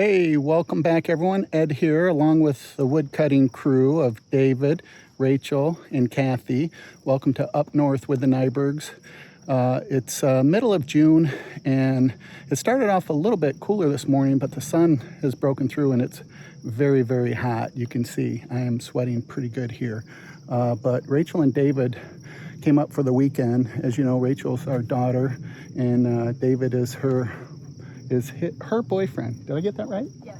Hey, welcome back everyone. Ed here along with the woodcutting crew of David, Rachel, and Kathy. Welcome to Up North with the Nybergs. It's middle of June and it started off a little bit cooler this morning, but the sun has broken through and it's very, very hot. You can see I am sweating pretty good here. But Rachel and David came up for the weekend. As you know, Rachel's our daughter and David is her boyfriend. Did I get that right? Yes.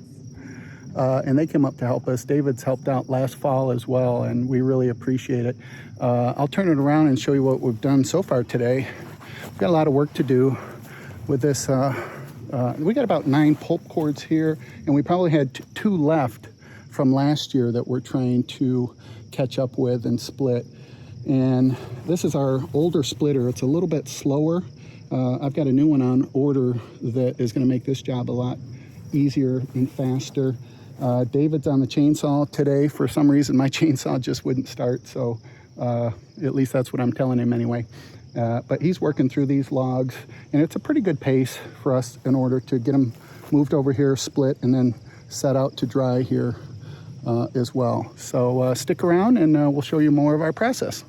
And they came up to help us. David's helped out last fall as well, and we really appreciate it. I'll turn it around and show you what we've done so far today. We've got a lot of work to do with this. We got about 9 pulp cords here, and we probably had 2 left from last year that we're trying to catch up with and split. And this is our older splitter. It's a little bit slower. I've got a new one on order that is going to make this job a lot easier and faster. David's on the chainsaw today. For some reason, my chainsaw just wouldn't start, so at least that's what I'm telling him anyway. But he's working through these logs, and it's a pretty good pace for us in order to get them moved over here, split, and then set out to dry here as well. So stick around, and we'll show you more of our process.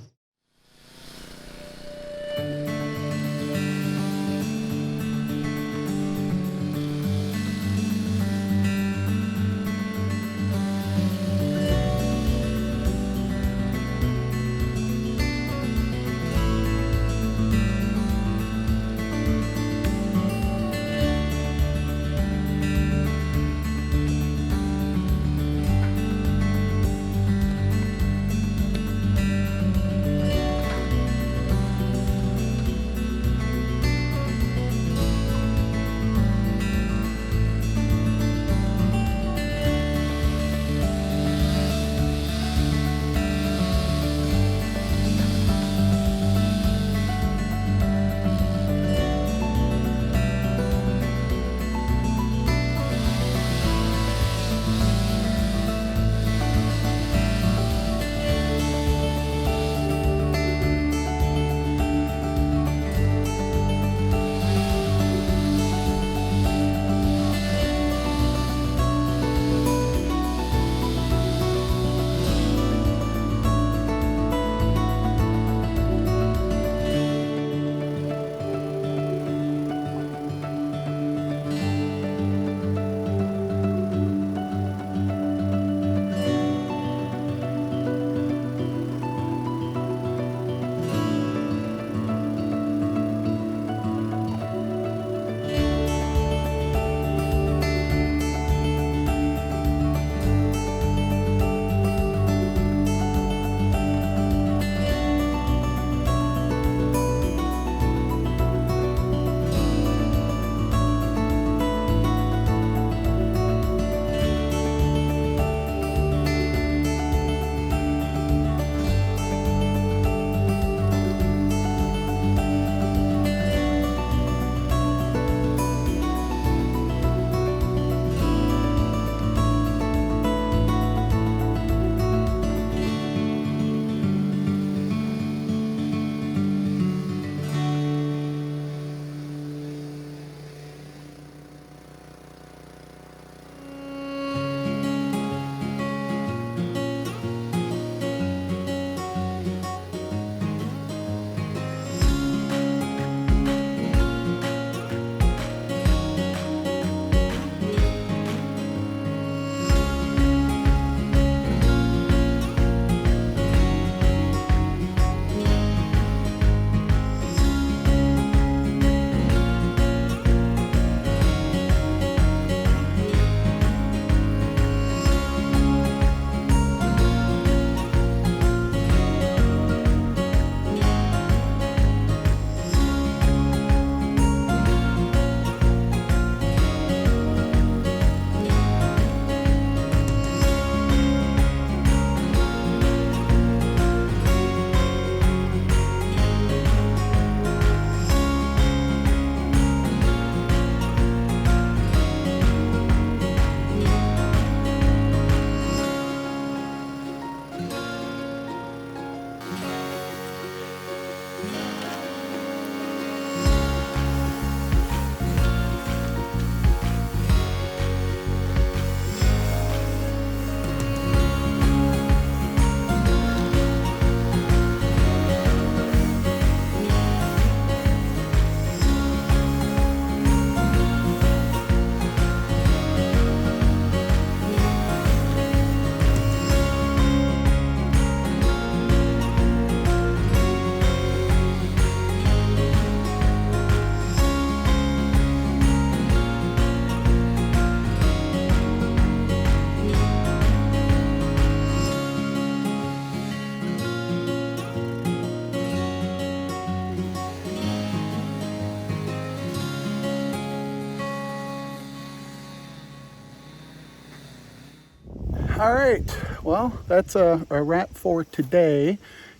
All right, well, that's a wrap for today,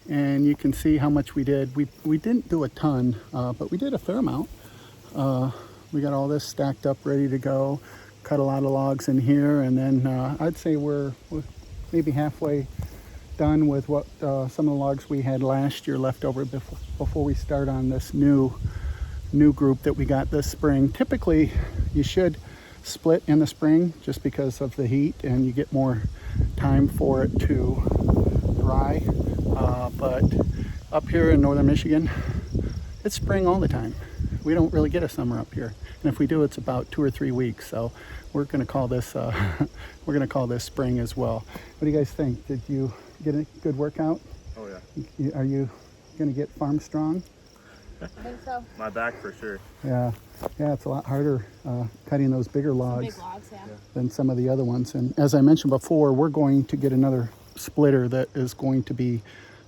and you can see how much we did. We didn't do a ton, but we did a fair amount. We got all this stacked up, ready to go. Cut a lot of logs in here, and then I'd say we're maybe halfway done with what some of the logs we had last year left over before we start on this new group that we got this spring. Typically, you should split in the spring just because of the heat, and you get more time for it to dry. But up here in northern Michigan, it's spring all the time. We don't really get a summer up here, and if we do, it's about 2 or 3 weeks. So we're going to call this we're going to call this spring as well. What do you guys think? Did you get a good workout? Oh yeah. Are you going to get farm strong? I think so. My back for sure. Yeah, it's a lot harder cutting those bigger logs, than some of the other ones. And as I mentioned before, we're going to get another splitter that is going to be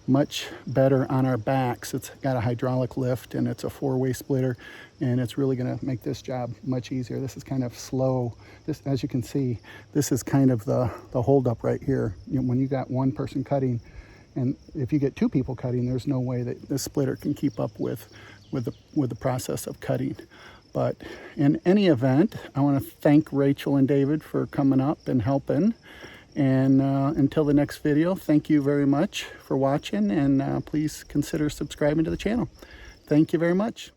much better on our backs. It's got a hydraulic lift, and it's a 4-way splitter, and it's really going to make this job much easier. This is kind of slow. This, as you can see, this is kind of the holdup right here. When you got one person cutting, and if you get 2 people cutting, there's no way that this splitter can keep up with the process of cutting. But in any event, I want to thank Rachel and David for coming up and helping. And until the next video, thank you very much for watching, and please consider subscribing to the channel. Thank you very much.